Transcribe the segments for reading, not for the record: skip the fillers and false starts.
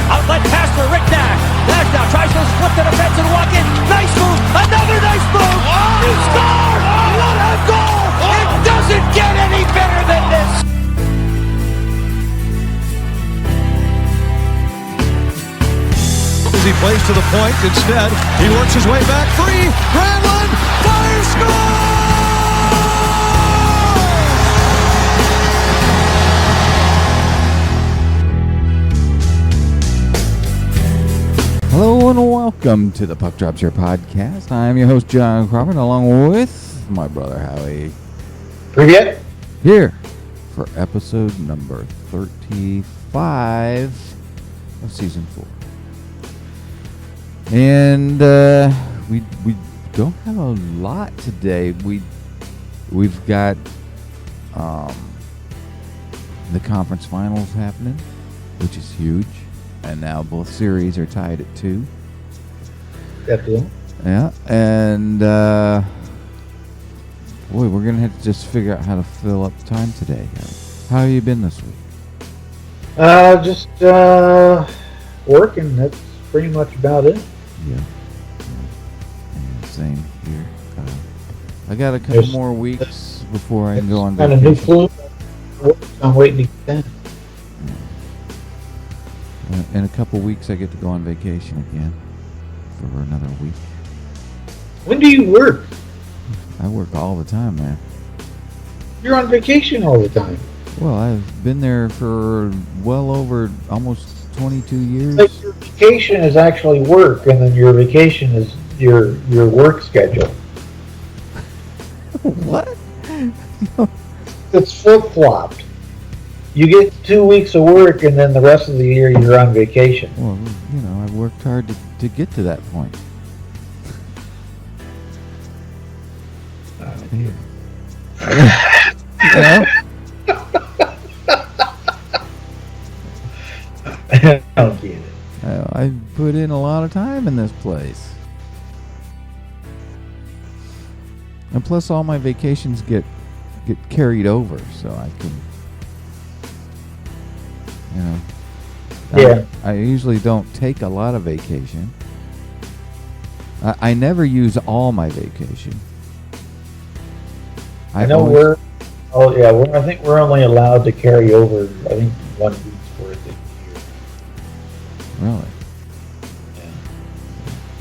Outlet pass for Rick Nash. Nash now tries to split the defense and walk in. Nice move. Another nice move. He scored. What a goal. It doesn't get any better than this. As he plays to the point, instead, he works his way back free. Granlund fires, score! Hello and welcome to the Puck Drops Here podcast. I'm your host, John Crawford, along with my brother, Howie. Forget? Here for episode number 35 of season 4. And we don't have a lot today. We've got the conference finals happening, which is huge. And now both series are tied at 2. Definitely. Yeah, and boy, we're gonna have to just figure out how to fill up time today. How have you been this week? Just working. That's pretty much about it. Yeah, same here. I got a couple more weeks before I can go on vacation. Got a new flu. I'm waiting to get that. In a couple weeks, I get to go on vacation again for another week. When do you work? I work all the time, man. You're on vacation all the time. Well, I've been there for well over almost 22 years. Like your vacation is actually work, and then your vacation is your work schedule. What? It's flip-flopped. You get 2 weeks of work, and then the rest of the year you're on vacation. Well, you know, I've worked hard to get to that point. Yeah. I don't get it. I put in a lot of time in this place. And plus all my vacations get carried over, so I can, you know. Yeah. I usually don't take a lot of vacation. I never use all my vacation. I know I think we're only allowed to carry over, I think, 1 week's worth a year. Really?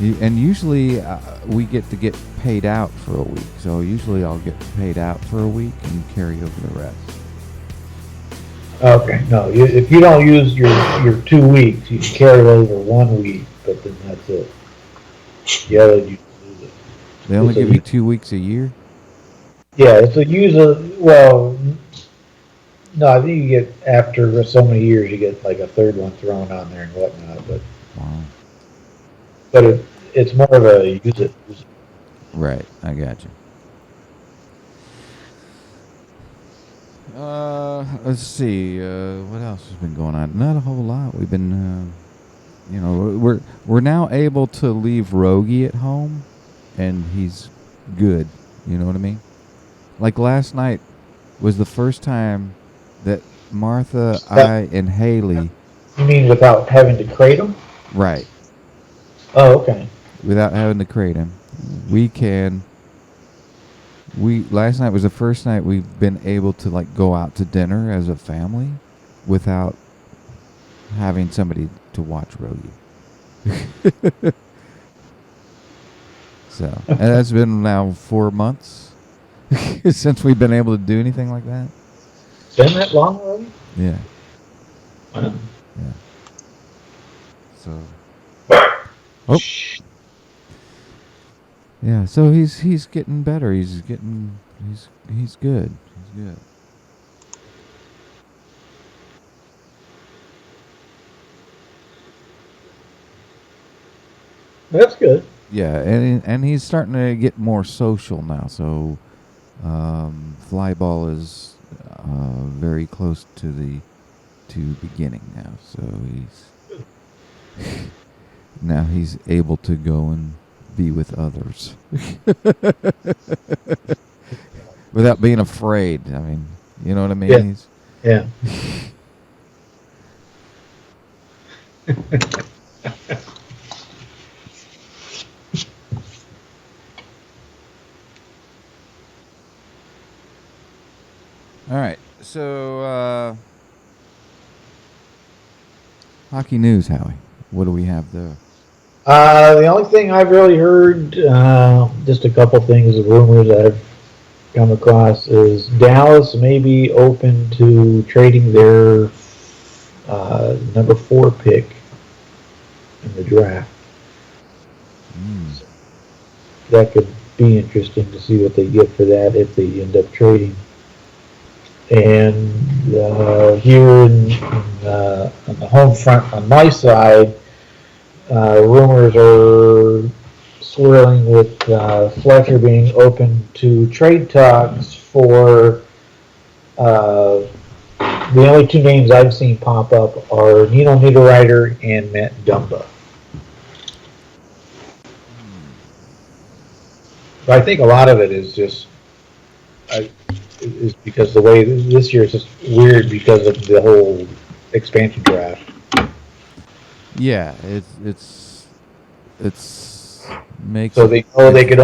Yeah. And usually we get to get paid out for a week. So usually I'll get paid out for a week and carry over the rest. Okay, no, if you don't use your 2 weeks, you can carry over 1 week, but then that's it. The other, you lose it. They only give you 2 weeks a year? Yeah, it's a well, no, I think you get, after so many years, you get like a third one thrown on there and whatnot, but Wow. But it's more of a use it. Right, I got you. Let's see. What else has been going on? Not a whole lot. We've been, we're now able to leave Rogie at home, and he's good. You know what I mean? Like last night was the first time that Martha, I, and Haley. You mean without having to crate them? Right. Oh, okay. Without having to crate him, last night was the first night we've been able to like go out to dinner as a family without having somebody to watch Rogie. So, and that's been now 4 months since we've been able to do anything like that. Been that long already? Yeah. Wow. Yeah. So. Oh. Yeah. So he's getting better. He's good. He's good. That's good. Yeah, and he's starting to get more social now. So, fly ball is very close to beginning now. So now he's able to go and be with others without being afraid. I mean, you know what I mean? Yeah. All right, so hockey news, Howie. What do we have there? The only thing I've really heard, just a couple things, rumors that I've come across, is Dallas may be open to trading their number 4 pick in the draft. That could be interesting to see what they get for that if they end up trading. And here on the home front on my side, rumors are swirling with Fletcher being open to trade talks for the only 2 names I've seen pop up are Nino Niederreiter and Matt Dumba. But I think a lot of it is just is because the way this year is just weird because of the whole expansion draft. Yeah, it's makes so they know they could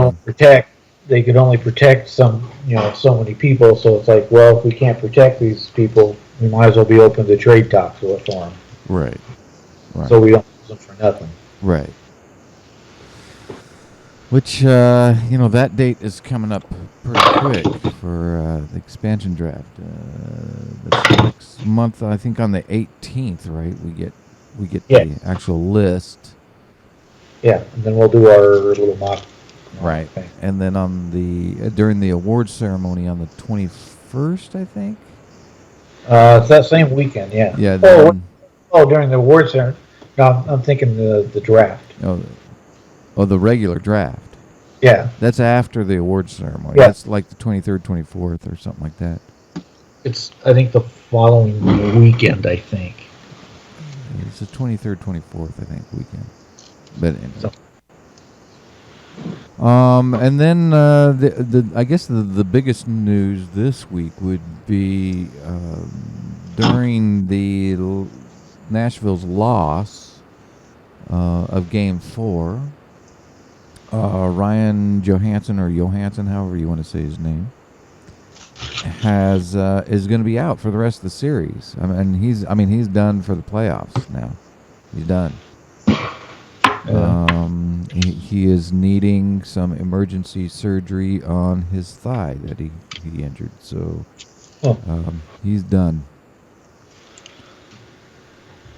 only protect some so many people. So it's like, well, if we can't protect these people, we might as well be open to trade talks for them. Right. So we don't use them for nothing. Right. Which that date is coming up pretty quick for the expansion draft. That's next month, I think, on the 18th. Right, we get the actual list. Yeah, and then we'll do our little mock. Right, thing. And then on the during the awards ceremony on the 21st, I think. It's that same weekend, yeah. Yeah. During the awards ceremony. No, I'm thinking the draft. Oh, the regular draft. Yeah. That's after the awards ceremony. Yeah. That's like the 23rd, 24th, or something like that. It's, I think, the following weekend, I think. It's the 23rd, 24th, I think, weekend. But anyway. And then I guess the biggest news this week would be during the Nashville's loss of Game 4. Ryan Johansson, or Johansson, however you want to say his name, is going to be out for the rest of the series. He's done for the playoffs now. He's done. He is needing some emergency surgery on his thigh that he injured. So he's done.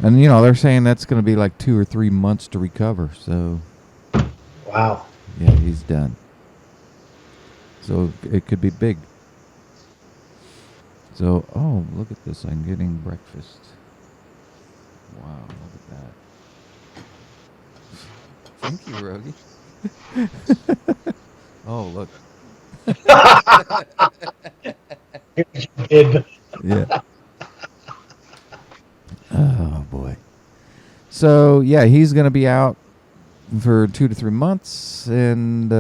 And they're saying that's going to be like 2 or 3 months to recover. So. Wow. Yeah, he's done. So it could be big. So, look at this. I'm getting breakfast. Wow, look at that. Thank you, Rogie. Oh, look. Yeah. Oh, boy. So, yeah, he's going to be out for 2 to 3 months, and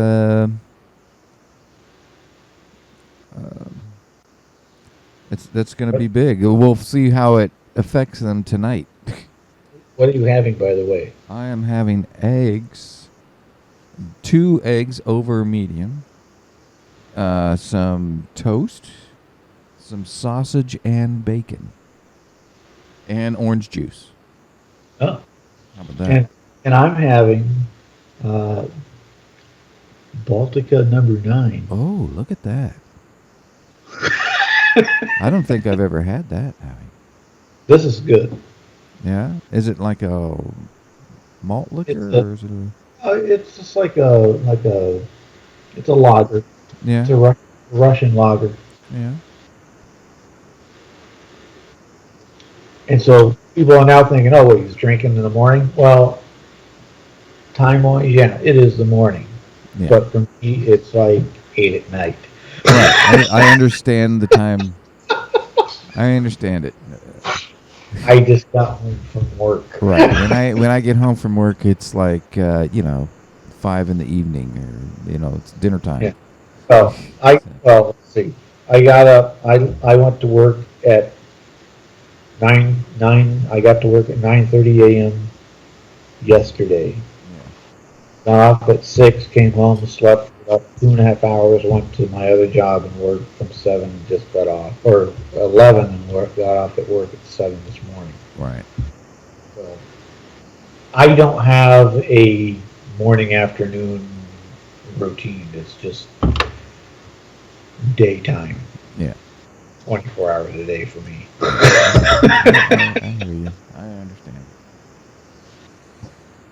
that's going to be big. We'll see how it affects them tonight. What are you having, by the way? I am having eggs, 2 eggs over medium, some toast, some sausage and bacon, and orange juice. Oh. How about that? And I'm having Baltica number 9. Oh, look at that. I don't think I've ever had that, Howie. This is good. Yeah? Is it like a malt liquor or is it a... It's just like a it's a lager. Yeah. It's a Russian lager. Yeah. And so people are now thinking, oh, he's drinking in the morning. Well, time-wise, yeah, it is the morning. Yeah. But for me, it's like 8 at night. Right. I understand the time. I understand it. I just got home from work. Right. When I get home from work, it's like 5 in the evening, or it's dinner time. Yeah. Let's see. I got up. I went to work at 9. I got to work at 9:30 a.m. yesterday. Got off at 6. Came home, slept for about 2.5 hours. Went to my other job and worked from 7 and just got off, or 11 and got off at work at 7 this morning. Right. So I don't have a morning afternoon routine. It's just daytime. Yeah. 24 hours a day for me. I hear you. I understand.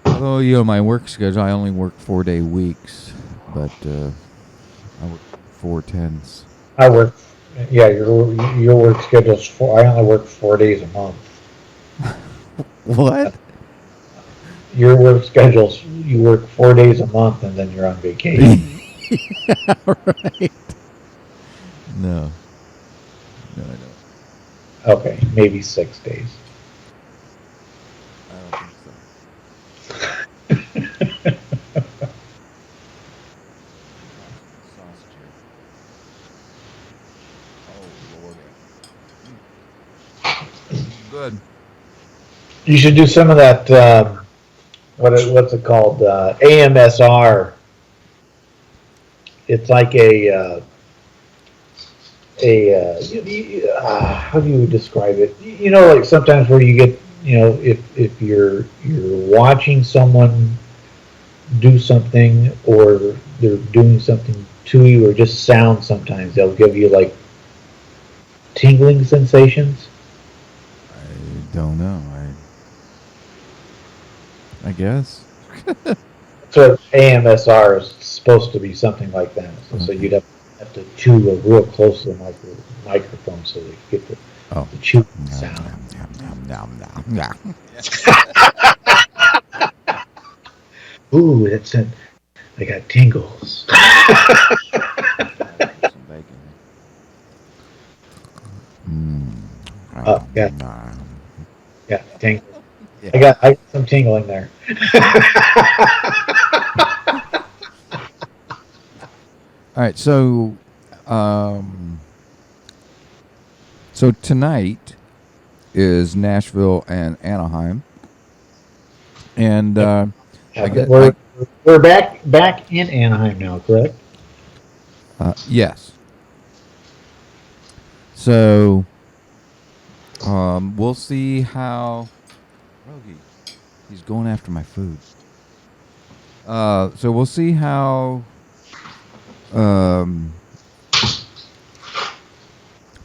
Although, my work schedule, I only work 4-day weeks, but I work 4/10s. I work, yeah, your work schedule's I only work 4 days a month. What? Your work schedule's, you work 4 days a month and then you're on vacation. Yeah, right. No, I don't. Okay, maybe 6 days. I don't think so. Sausage here. Oh, Lord. Good. You should do some of that, what's it called? AMSR. It's like how do you describe it? Like sometimes where you get, if you're watching someone do something or they're doing something to you, or just sound, sometimes they'll give you like tingling sensations. I don't know. I guess. So AMSR is supposed to be something like that. So you'd have to chew real close to the microphone so that you get the chew sound. Ooh, that's it. I got tingles. Some bacon. Yeah, tingles. Yeah. I got some tingling there. All right, so tonight is Nashville and Anaheim, and we're back in Anaheim now, correct? yes. So we'll see how. Rogie, he's going after my food. So we'll see how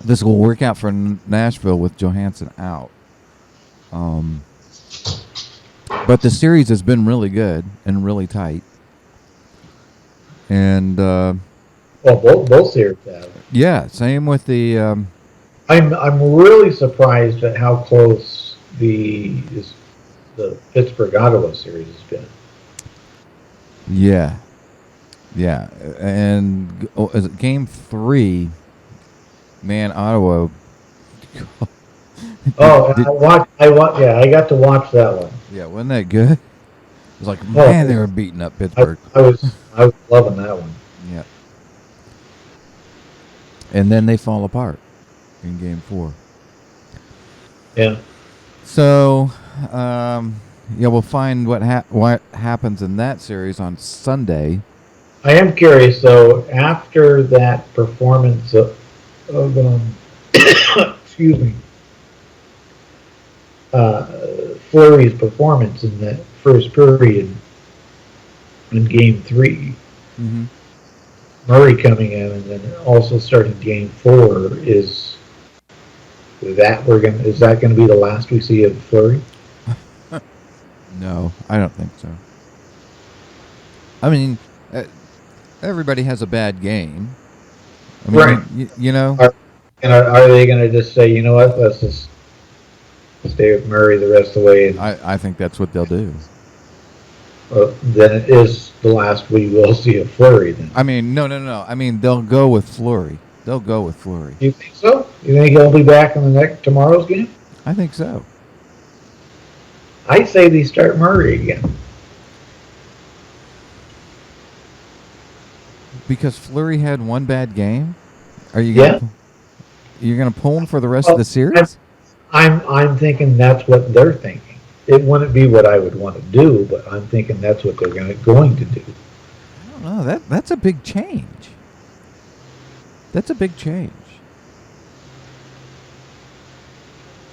this will work out for Nashville with Johansson out. But the series has been really good and really tight. And Well, both series have. yeah, same with the. I'm really surprised at how close the Pittsburgh Ottawa series has been. Yeah, and is it Game 3? Man, Ottawa. I got to watch that one. Yeah, wasn't that good? It was like, man, they were beating up Pittsburgh. I was loving that one. Yeah. And then they fall apart in Game 4. Yeah. So, we'll find what happens in that series on Sunday. I am curious, though, after that performance of excuse me, Fleury's performance in that first period in Game 3, Mm-hmm. Murray coming in and then also starting game 4, is that gonna be the last we see of Fleury? No, I don't think so. I mean, everybody has a bad game. I mean, Right. you know. Are they gonna just say, you know what, let's just stay with Murray the rest of the way, and I think that's what they'll do. then it is the last we will see of Fleury then? I mean, no. I mean, they'll go with Fleury. They'll go with Fleury. You think so? You think he'll be back in the tomorrow's game? I think so. I say they start Murray again. Because Fleury had one bad game. Are you Yeah. you're gonna pull him for the rest Well, of the series? I'm thinking that's what they're thinking. It wouldn't be what I would want to do, but I'm thinking that's what they're going to do. I don't know. That's a big change. That's a big change.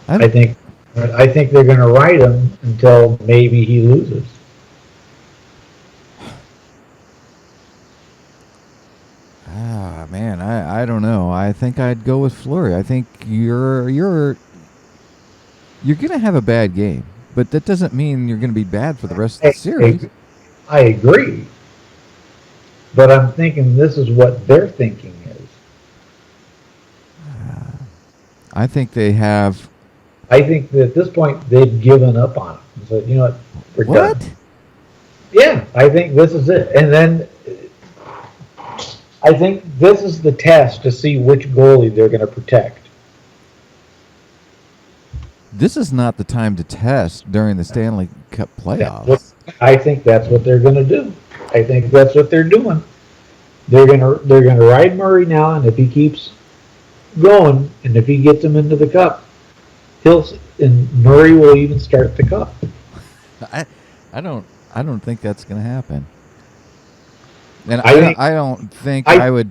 I think they're going to ride him until maybe he loses. Ah, man, I don't know. I think I'd go with Fleury. I think you're gonna have a bad game, but that doesn't mean you're gonna be bad for the rest of the series. I agree, but I'm thinking this is what they're thinking is. I think they have. I think that at this point they've given up on him. So you know what? We're What? done. Yeah, I think this is it, and then I think this is the test to see which goalie they're going to protect. This is not the time to test during the Stanley Cup playoffs. I think that's what they're going to do. I think that's what they're doing. They're going to ride Murray now, and if he keeps going, and if he gets him into the cup, and Murray will even start the cup. I don't think that's going to happen. And I don't think I would.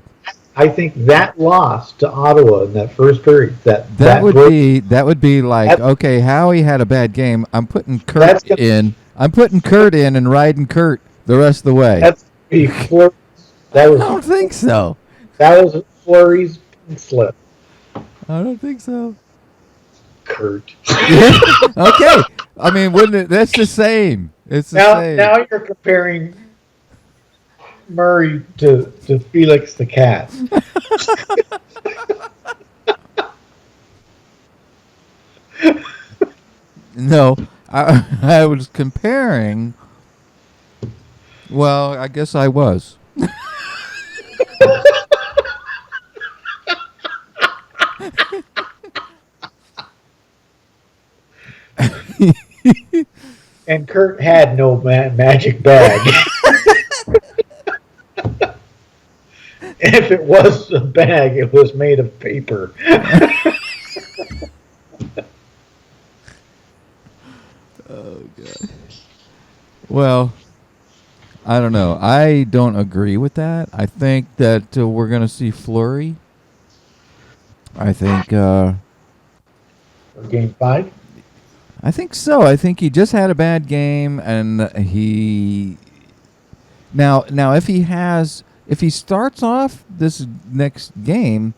I think that loss to Ottawa in that first period, That would be like, okay, Howie had a bad game. I'm putting Kurt in. I'm putting Kurt in and riding Kurt the rest of the way. That's I don't think so. That was Fleury's slip. I don't think so. Kurt. Okay. I mean, wouldn't it? That's the same. It's the same. Now you're comparing Murray to Felix the cat. No, I was comparing. Well, I guess I was. And Kurt had no magic bag. If it was a bag, it was made of paper. Oh, God. Well, I don't know. I don't agree with that. I think that we're going to see Fleury. I think. Game 5? I think so. I think he just had a bad game, and he. Now, if he starts off this next game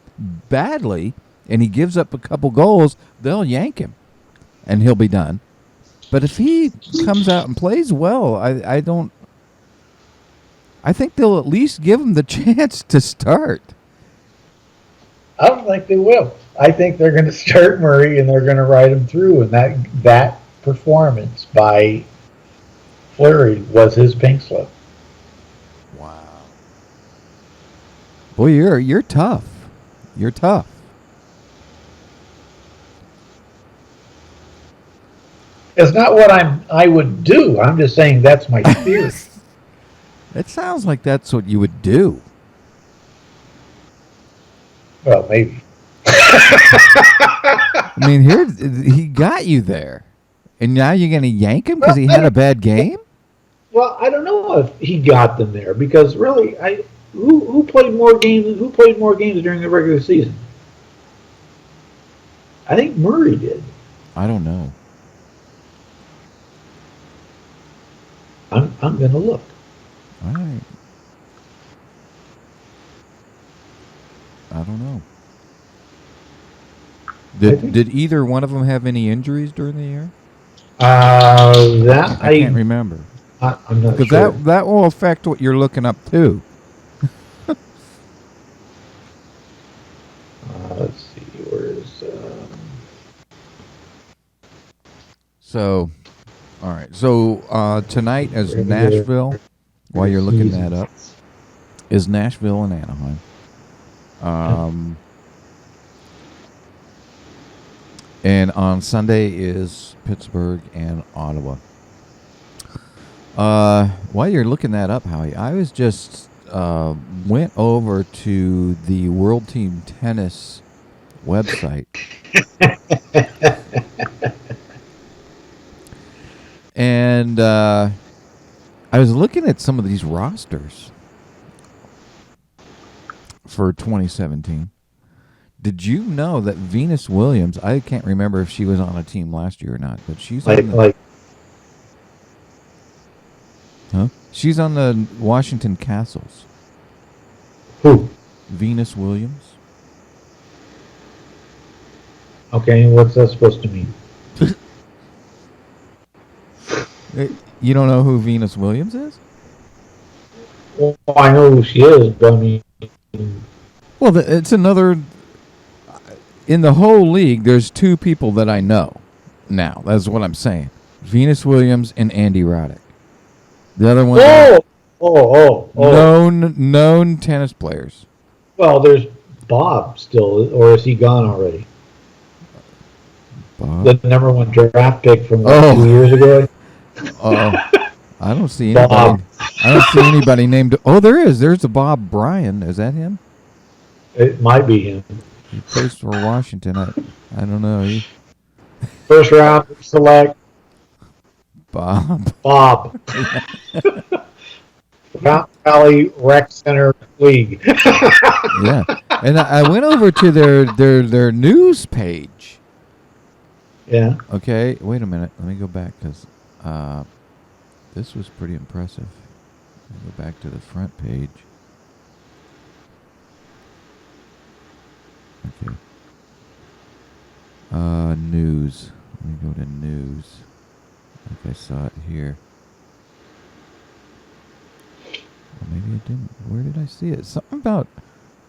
badly, and he gives up a couple goals, they'll yank him, and he'll be done. But if he comes out and plays well, I think they'll at least give him the chance to start. I don't think they will. I think they're going to start Murray and they're going to ride him through. And that performance by Fleury was his pink slip. Wow. Boy, you're tough. You're tough. It's not what I would do. I'm just saying that's my theory. It sounds like that's what you would do. Well, maybe. I mean, here he got you there, and now you're going to yank him because he had a bad game. Well, I don't know if he got them there because really, who played more games? Who played more games during the regular season? I think Murray did. I don't know. I'm going to look. All right. I don't know. I think- Did either one of them have any injuries during the year? That I can't remember. I'm not Because sure. that will affect what you're looking up too. Let's see, where's So, all right. So tonight is regular Nashville. While you're looking season. that up, is Nashville and Anaheim. And on Sunday is Pittsburgh and Ottawa. While you're looking that up, Howie, I was just went over to the World Team Tennis website. And I was looking at some of these rosters for 2017. Did you know that Venus Williams, I can't remember if she was on a team last year or not, but she's on the, huh? She's on the Washington Castles. Who? Venus Williams. Okay, what's that supposed to mean? You don't know who Venus Williams is? Well, I know who she is, but I mean, Well, it's another. In the whole league, there's two people that I know now. That's what I'm saying. Venus Williams and Andy Roddick. The other one. Oh. Known tennis players. Well, there's Bob still, or is he gone already? Bob? The number one draft pick from 2 Oh. years ago. I don't see anybody. Bob. I don't see anybody named. Oh, there is. There's a Bob Bryan. Is that him? It might be him. He plays for Washington. I don't know. First round select Bob. Mountain Valley Rec Center League. Yeah, and I went over to their news page. Yeah. Okay, wait a minute. Let me go back because this was pretty impressive. Let me go back to the front page. Okay. News. Let me go to news. I think I saw it here. Well, maybe I didn't. Where did I see it? Something about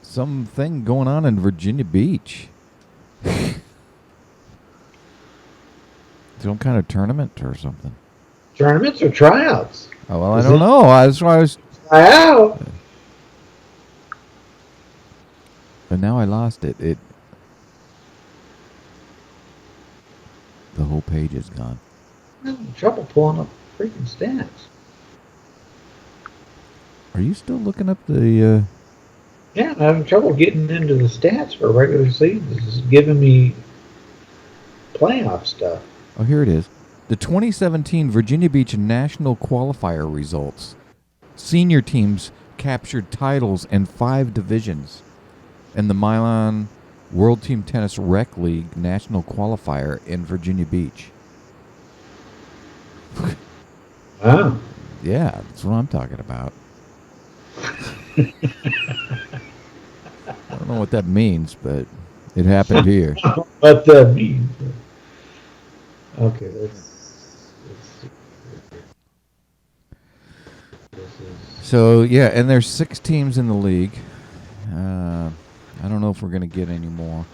something going on in Virginia Beach. Some kind of tournament or something. Tournaments or tryouts? Oh, well, I don't know. That's why I was. Tryout. But now I lost it. The whole page is gone. I'm having trouble pulling up freaking stats. Are you still looking up the? Yeah, I'm having trouble getting into the stats for regular season. This is giving me playoff stuff. Oh, here it is. The 2017 Virginia Beach National Qualifier results. Senior teams captured titles in 5 divisions. And the Milan World Team Tennis Rec League National Qualifier in Virginia Beach. Wow. Yeah, that's what I'm talking about. I don't know what that means, but it happened here. What that means. Okay, let's see. This is So, yeah, and there's 6 teams in the league. I don't know if we're going to get any more.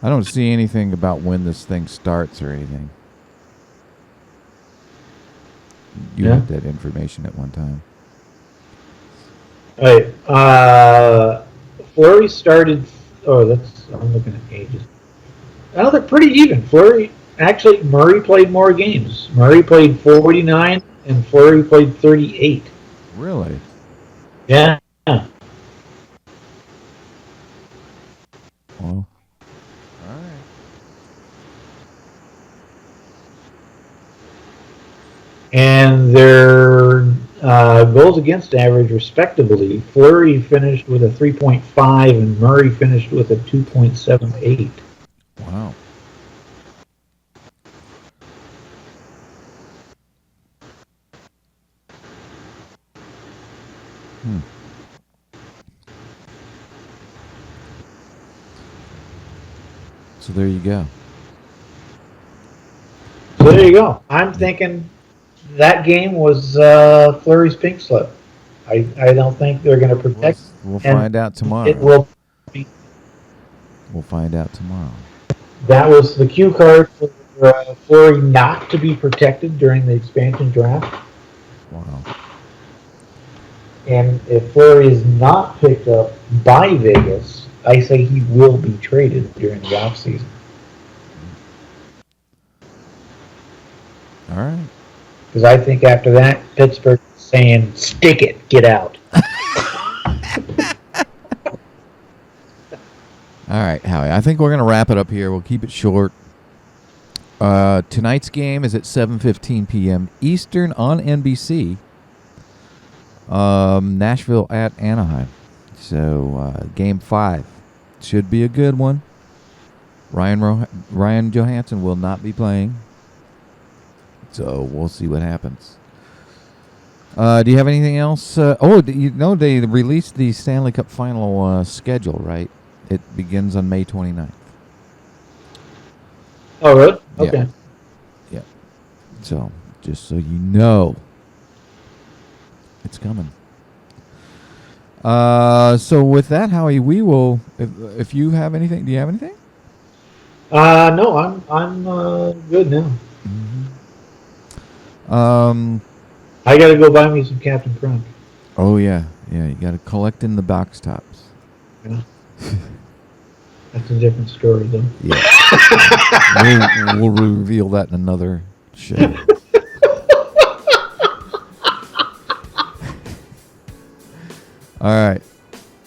I don't see anything about when this thing starts or anything. You Yeah. had that information at one time. all right. Flurry started. Oh, I'm looking at ages. Oh, they're pretty even. Flurry actually Murray played more games. Murray played 49 and Flurry played 38. Really? Yeah. Well, all right. And their goals against average, respectively, Fleury finished with a 3.5 and Murray finished with a 2.78. Wow. So there you go. So there you go. I'm thinking that game was Fleury's pink slip. I don't think they're going to protect. We'll and find out tomorrow. It will be. We'll find out tomorrow. That was the cue card for Fleury not to be protected during the expansion draft. Wow. And if Fleury is not picked up by Vegas, I say he will be traded during the offseason. All right. Because I think after that, Pittsburgh is saying, stick it, get out. All right, Howie. I think we're going to wrap it up here. We'll keep it short. Tonight's game is at 7:15 p.m. Eastern on NBC. Nashville at Anaheim. So game 5 should be a good one. Ryan Johansson will not be playing. So we'll see what happens. Do you have anything else? They released the Stanley Cup final schedule, right? It begins on May 29th. Oh, really? Okay. Yeah. So, just so you know, it's coming. So with that, Howie, we will. If you have anything, do you have anything? No, I'm good now. Mm-hmm. I got to go buy me some Captain Crunch. Oh yeah. You got to collect in the box tops. Yeah. That's a different story, though. Yeah. we'll reveal that in another show. All right.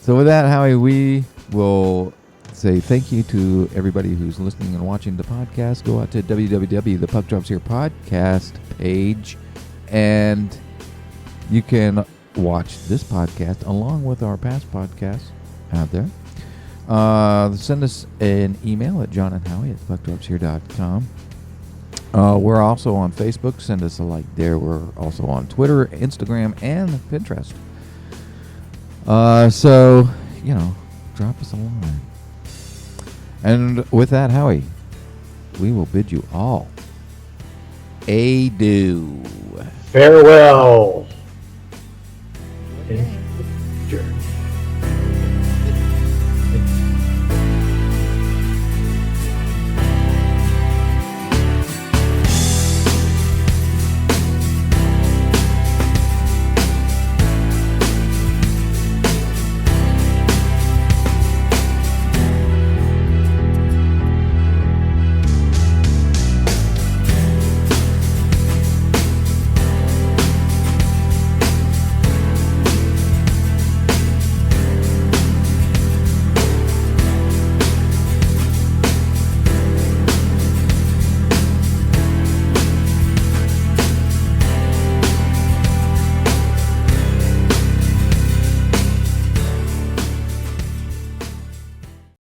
So with that, Howie, we will say thank you to everybody who's listening and watching the podcast. Go out to the Puck Drops Here podcast page, and you can watch this podcast along with our past podcasts out there. Send us an email at jonandhowie@puckdropshere.com. We're also on Facebook. Send us a like there. We're also on Twitter, Instagram, and Pinterest. So, drop us a line. And with that, Howie, we will bid you all adieu. Farewell. Okay.